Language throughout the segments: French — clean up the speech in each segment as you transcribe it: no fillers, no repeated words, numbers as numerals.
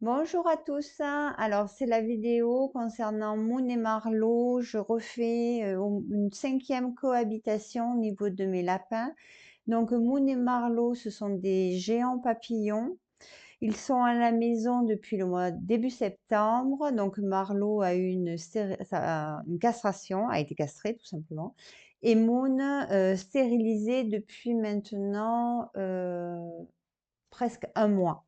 Bonjour à tous, hein. Alors, c'est la vidéo concernant Moon et Marlowe. Je refais une cinquième cohabitation au niveau de mes lapins. Donc, Moon et Marlowe, ce sont des géants papillons. Ils sont à la maison depuis le mois début septembre. Donc, Marlowe a eu une castration, a été castré tout simplement. Et Moon, stérilisé depuis maintenant presque un mois.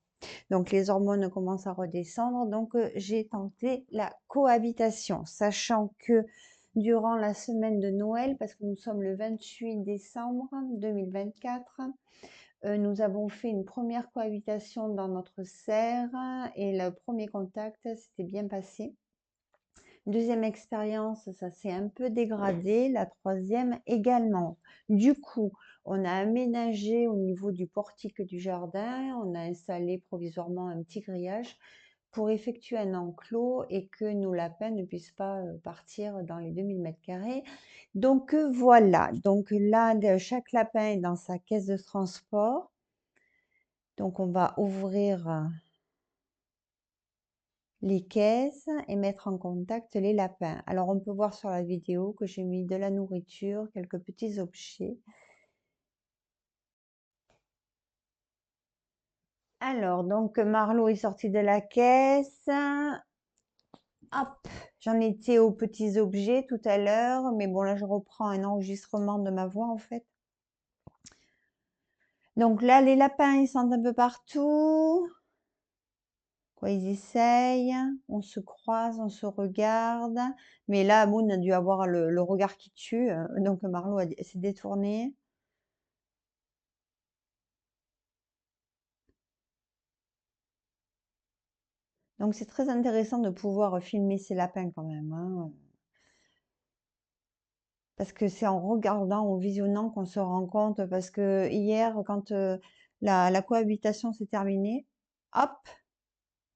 Donc les hormones commencent à redescendre. Donc j'ai tenté la cohabitation, sachant que durant la semaine de Noël, parce que nous sommes le 28 décembre 2024, nous avons fait une première cohabitation dans notre serre et le premier contact s'était bien passé. Deuxième expérience, ça s'est un peu dégradé. La troisième également. Du coup, on a aménagé au niveau du portique du jardin, on a installé provisoirement un petit grillage pour effectuer un enclos et que nos lapins ne puissent pas partir dans les 2000 m². Donc voilà, donc là, chaque lapin est dans sa caisse de transport. Donc on va ouvrir les caisses et mettre en contact les lapins. Alors, on peut voir sur la vidéo que j'ai mis de la nourriture, quelques petits objets. Alors, donc, Marlowe est sorti de la caisse. Hop, j'en étais aux petits objets tout à l'heure, mais bon, là, je reprends un enregistrement de ma voix, en fait. Donc là, les lapins, ils sont un peu partout. Quoi, ils essayent, on se croise, on se regarde. Mais là, Moon a dû avoir le regard qui tue, donc Marlowe s'est détourné. Donc c'est très intéressant de pouvoir filmer ces lapins quand même, hein. Parce que c'est en regardant, en visionnant qu'on se rend compte. Parce que hier, quand la cohabitation s'est terminée, hop,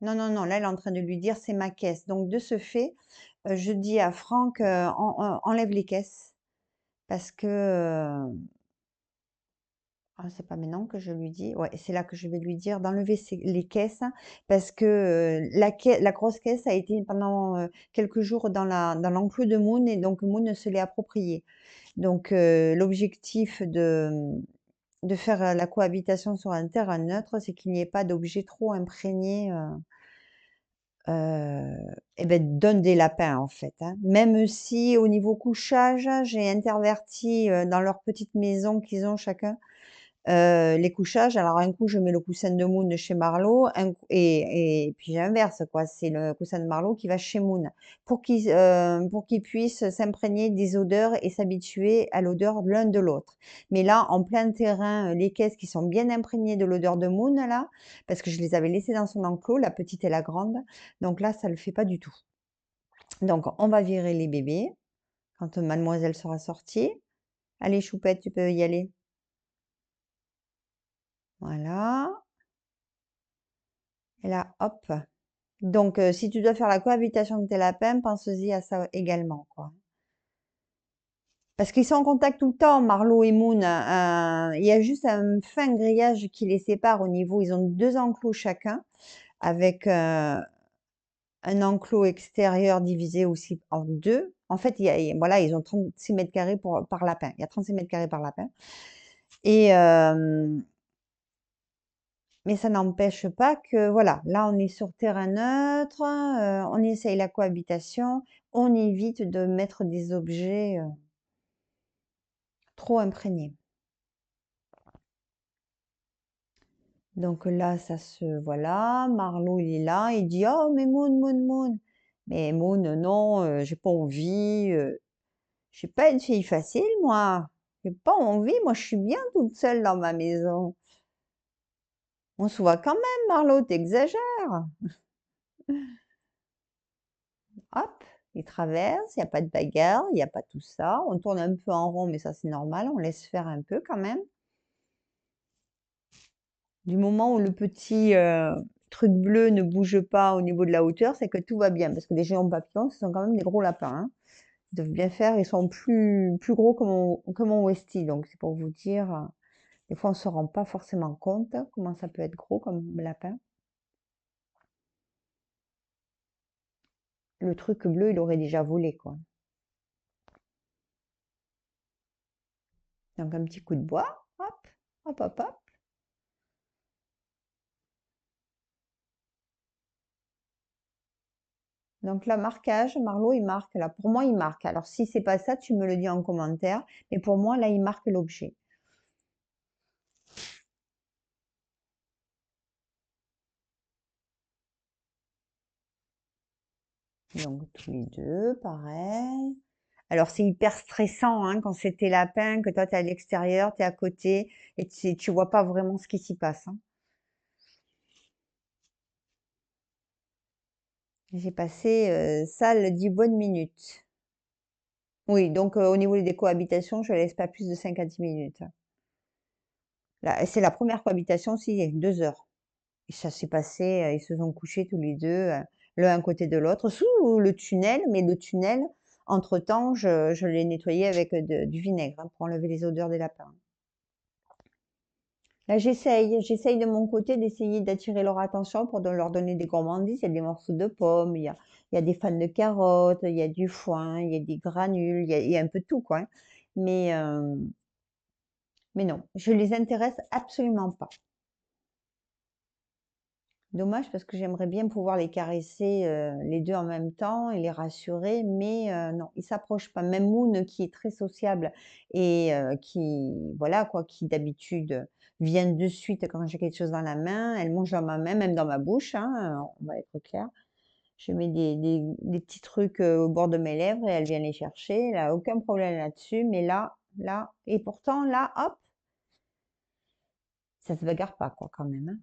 non, non, non, là, elle est en train de lui dire c'est ma caisse. Donc de ce fait, je dis à Franck, enlève les caisses. Parce que ah, c'est pas maintenant que je lui dis. Ouais, c'est là que je vais lui dire d'enlever les caisses, hein, parce que la grosse caisse a été pendant quelques jours dans l'enclos de Moon et donc Moon se l'est appropriée. Donc l'objectif de faire la cohabitation sur un terrain neutre, c'est qu'il n'y ait pas d'objets trop imprégnés et ben, donne des lapins en fait, hein. Même si au niveau couchage, j'ai interverti dans leur petite maison qu'ils ont chacun les couchages. Alors un coup, je mets le coussin de Moon de chez Marlowe, et puis j'inverse quoi, c'est le coussin de Marlowe qui va chez Moon pour qu'ils puissent s'imprégner des odeurs et s'habituer à l'odeur de l'un de l'autre. Mais là, en plein terrain, les caisses qui sont bien imprégnées de l'odeur de Moon là, parce que je les avais laissées dans son enclos, la petite et la grande, donc là, ça le fait pas du tout. Donc on va virer les bébés quand mademoiselle sera sortie. Allez Choupette, tu peux y aller. Voilà. Et là, hop. Donc, si tu dois faire la cohabitation de tes lapins, pense-y à ça également, quoi. Parce qu'ils sont en contact tout le temps, Marlowe et Moon. Il y a juste un fin grillage qui les sépare au niveau. Ils ont deux enclos chacun, avec un enclos extérieur divisé aussi en deux. En fait, voilà, ils ont 36 m² par lapin. Il y a 36 m² par lapin. Et mais ça n'empêche pas que, voilà, là, on est sur terrain neutre, on essaye la cohabitation, on évite de mettre des objets trop imprégnés. Donc là, ça se, voilà, Marlowe, il est là, il dit, oh, mais Moon, Moon, Moon. Mais Moon, non, j'ai pas envie, je suis pas une fille facile, moi. J'ai pas envie, moi, je suis bien toute seule dans ma maison. On se voit quand même, Marlowe, t'exagères. Hop, il traverse, il n'y a pas de bagarre, il n'y a pas tout ça. On tourne un peu en rond, mais ça c'est normal, on laisse faire un peu quand même. Du moment où le petit truc bleu ne bouge pas au niveau de la hauteur, c'est que tout va bien. Parce que les géants papillons, ce sont quand même des gros lapins, hein. Ils doivent bien faire, ils sont plus gros que mon Westie. Donc c'est pour vous dire, des fois on ne se rend pas forcément compte comment ça peut être gros comme lapin. Le truc bleu, il aurait déjà volé, quoi. Donc un petit coup de bois, hop, hop, hop, hop. Donc là, marquage, Marlowe, il marque. Là, pour moi, il marque. Alors si c'est pas ça, tu me le dis en commentaire. Mais pour moi, là, il marque l'objet. Donc tous les deux, pareil. Alors c'est hyper stressant hein, quand c'est tes lapins, que toi tu es à l'extérieur, tu es à côté et tu vois pas vraiment ce qui s'y passe. Hein. J'ai passé ça le 10 bonnes minutes. Oui, donc au niveau des cohabitations, je laisse pas plus de 5 à 10 minutes. Là, c'est la première cohabitation aussi, il y a 2 heures. Et ça s'est passé, ils se sont couchés tous les deux, l'un à côté de l'autre, sous le tunnel, mais le tunnel, entre-temps, je l'ai nettoyé avec du vinaigre hein, pour enlever les odeurs des lapins. Là, j'essaye de mon côté d'essayer d'attirer leur attention pour leur donner des gourmandises. Il y a des morceaux de pommes, il y a des fans de carottes, il y a du foin, il y a des granules, il y a un peu de tout, quoi. Hein. Mais, euh, mais non, je les intéresse absolument pas. Dommage parce que j'aimerais bien pouvoir les caresser les deux en même temps et les rassurer, mais non, ils s'approchent pas. Même Moon qui est très sociable et qui voilà quoi, qui d'habitude vient de suite quand j'ai quelque chose dans la main, elle mange dans ma main, même dans ma bouche, hein, on va être clair. Je mets des petits trucs au bord de mes lèvres et elle vient les chercher. Elle a aucun problème là-dessus, mais là, et pourtant là, hop, ça se bagarre pas, quoi, quand même, hein.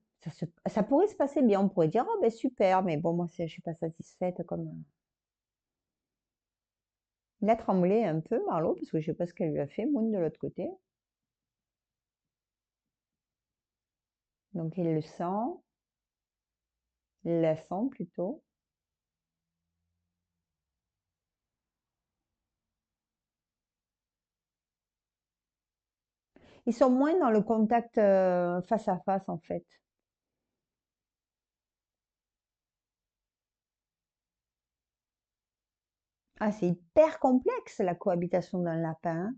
Ça pourrait se passer bien, on pourrait dire, oh ben super, mais bon, moi, je suis pas satisfaite comme. Il a tremblé un peu, Marlowe, parce que je sais pas ce qu'elle lui a fait, Moon de l'autre côté. Donc il le sent, il la sent plutôt. Ils sont moins dans le contact face à face, en fait. Ah, c'est hyper complexe, la cohabitation d'un lapin.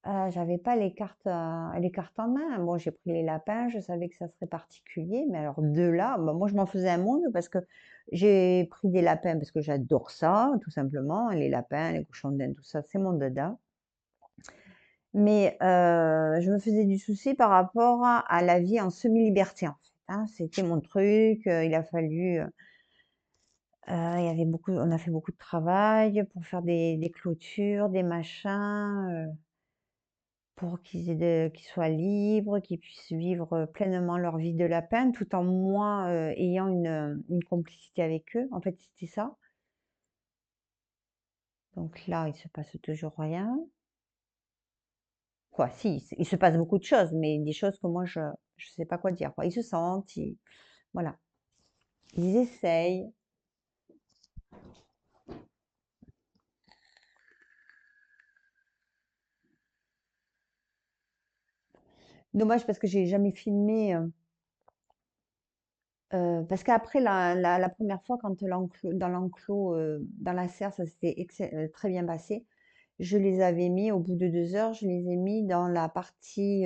Hein. J'avais pas les cartes en main. Bon, j'ai pris les lapins, je savais que ça serait particulier, mais alors de là, bah, moi je m'en faisais un monde parce que j'ai pris des lapins parce que j'adore ça, tout simplement. Les lapins, les cochons d'Inde, tout ça, c'est mon dada. Mais je me faisais du souci par rapport à la vie en semi-liberté, en fait. Hein. C'était mon truc. Il a fallu, il y avait beaucoup, on a fait beaucoup de travail pour faire des clôtures, des machins. Pour qu'ils soient libres, qu'ils puissent vivre pleinement leur vie de lapin, tout en moi ayant une complicité avec eux. En fait, c'était ça. Donc là, il se passe toujours rien. Quoi, si, il se passe beaucoup de choses, mais des choses que moi, je ne sais pas quoi dire. Quoi. Ils se sentent, voilà. Ils essayent. Dommage parce que j'ai jamais filmé. Parce qu'après la première fois, quand dans l'enclos, dans la serre, ça s'était très bien passé. Je les avais mis au bout de 2 heures, je les ai mis dans la partie,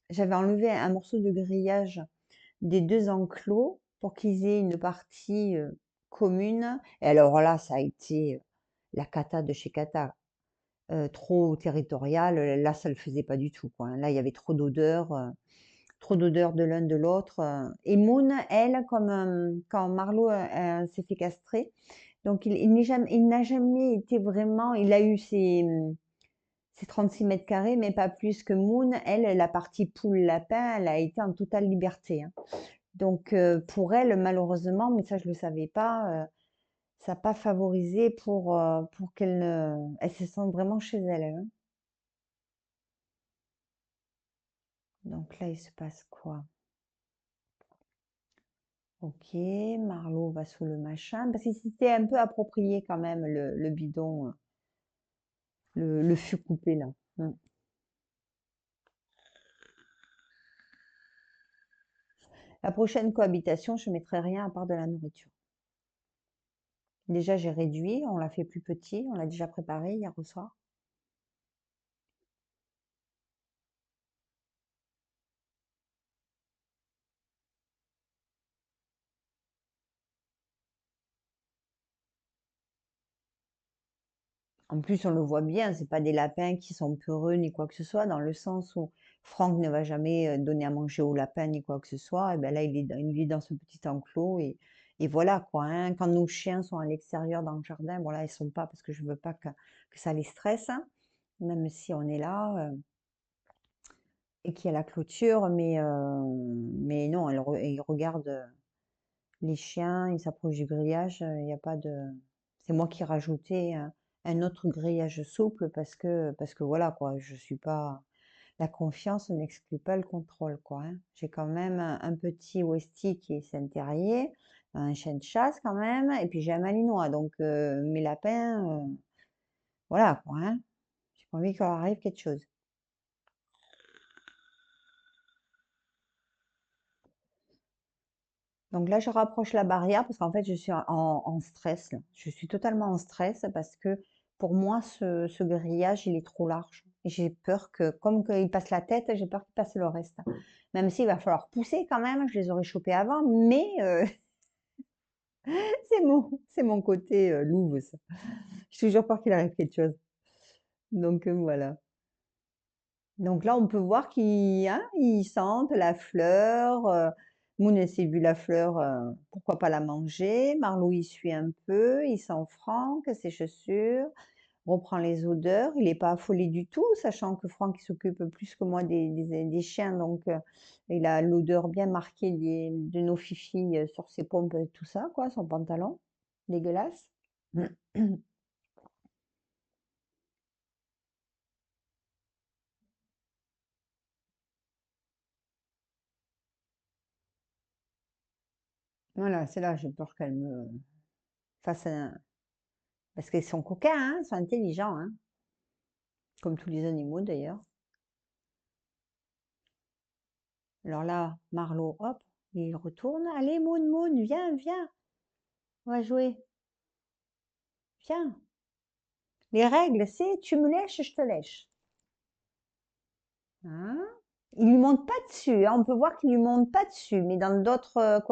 j'avais enlevé un morceau de grillage des 2 enclos pour qu'ils aient une partie, commune et alors là, ça a été, la cata de chez cata, trop territorial, là, ça le faisait pas du tout, quoi, hein. Là, il y avait trop d'odeur de l'un de l'autre. Et Moon, elle, comme quand Marlowe s'est fait castrer, donc il n'a jamais été vraiment, il a eu ses 36 mètres carrés, mais pas plus que Moon. Elle, la partie poule lapin, elle a été en totale liberté. Hein. Donc pour elle, malheureusement, mais ça je ne le savais pas, ça n'a pas favorisé pour elle se sente vraiment chez elle. Hein. Donc là, il se passe quoi? Ok, Marlowe va sous le machin, parce que c'était un peu approprié quand même le bidon, le fût coupé là. Mm. La prochaine cohabitation, je mettrai rien à part de la nourriture. Déjà, j'ai réduit, on l'a fait plus petit, on l'a déjà préparé hier au soir. En plus, on le voit bien, c'est pas des lapins qui sont peureux ni quoi que ce soit, dans le sens où Franck ne va jamais donner à manger au lapin ni quoi que ce soit. Et ben là, il est dans ce petit enclos et voilà quoi, hein. Quand nos chiens sont à l'extérieur dans le jardin, bon là, ils sont pas parce que je veux pas que ça les stresse, hein, même si on est là et qu'il y a la clôture, mais non, ils regardent les chiens, ils s'approchent du grillage, il n'y a pas de. C'est moi qui ai rajouté un autre grillage souple parce que voilà quoi, je suis pas. La confiance n'exclut pas le contrôle quoi, hein. J'ai quand même un petit Westie qui est Saint-Terrier, un chien de chasse quand même, et puis j'ai un Malinois. Donc mes lapins, voilà quoi, hein. J'ai pas envie qu'il leur arrive quelque chose. Donc là, je rapproche la barrière parce qu'en fait, je suis en stress, là. Je suis totalement en stress parce que pour moi, ce grillage, il est trop large. Et j'ai peur que, comme qu'il passe la tête, j'ai peur qu'il passe le reste. Même s'il va falloir pousser quand même, je les aurais chopés avant, mais c'est mon côté louve, ça. J'ai toujours peur qu'il arrive quelque chose. Donc voilà. Donc là, on peut voir qu'ils sentent la fleur. Moon, elle s'est vu la fleur, pourquoi pas la manger. Marlot, il suit un peu, il sent Franck, ses chaussures, reprend les odeurs. Il n'est pas affolé du tout, sachant que Franck il s'occupe plus que moi des chiens. Donc, il a l'odeur bien marquée de nos fifis sur ses pompes, tout ça, quoi, son pantalon. Dégueulasse. Voilà, c'est là, j'ai peur qu'elle me fasse un. Parce qu'ils sont coquins, hein, ils sont intelligents, hein. Comme tous les animaux d'ailleurs. Alors là, Marlot, hop, il retourne. Allez, Moon, Moon, viens, viens, on va jouer. Viens. Les règles, c'est tu me lèches, je te lèche. Hein. Il lui monte pas dessus, hein. On peut voir qu'il lui monte pas dessus, mais dans d'autres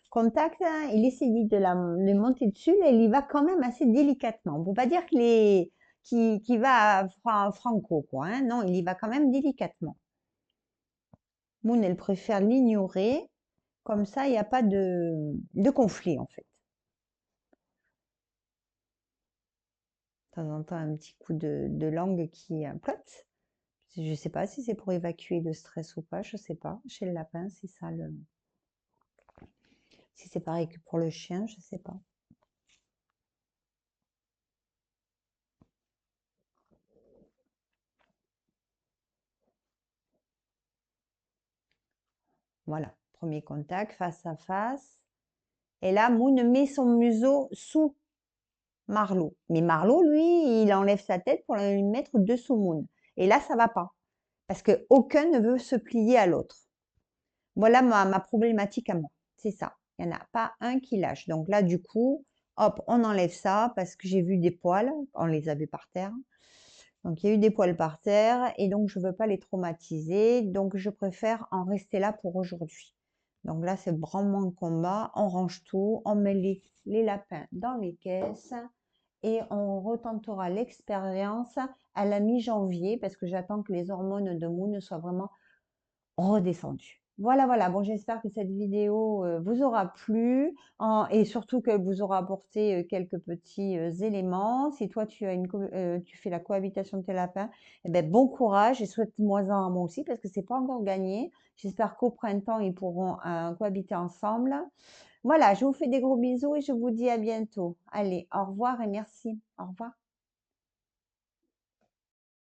contacts, hein, il essaie de monter dessus, et il y va quand même assez délicatement. On peut pas dire qu'il va franco, quoi, hein. Non, il y va quand même délicatement. Moon, elle préfère l'ignorer. Comme ça, il n'y a pas de conflit, en fait. De temps en temps, un petit coup de langue qui plotte. Je ne sais pas si c'est pour évacuer le stress ou pas, je ne sais pas. Chez le lapin, c'est ça le. Si c'est pareil que pour le chien, je ne sais pas. Voilà, premier contact, face à face. Et là, Moon met son museau sous Marlot. Mais Marlot, lui, il enlève sa tête pour le mettre dessous Moon. Et là, ça va pas. Parce qu'aucun ne veut se plier à l'autre. Voilà ma problématique à moi. C'est ça. Il n'y en a pas un qui lâche. Donc là, du coup, hop, on enlève ça parce que j'ai vu des poils. On les avait par terre. Donc il y a eu des poils par terre et donc je ne veux pas les traumatiser. Donc je préfère en rester là pour aujourd'hui. Donc là, c'est vraiment le combat. On range tout, on met les lapins dans les caisses et on retentera l'expérience à la mi-janvier parce que j'attends que les hormones de Moon soient vraiment redescendu. Voilà, voilà. Bon, j'espère que cette vidéo vous aura plu et surtout qu'elle vous aura apporté quelques petits éléments. Si toi, tu fais la cohabitation de tes lapins, eh ben, bon courage et souhaite-moi-en à moi aussi parce que c'est pas encore gagné. J'espère qu'au printemps, ils pourront cohabiter ensemble. Voilà, je vous fais des gros bisous et je vous dis à bientôt. Allez, au revoir et merci. Au revoir.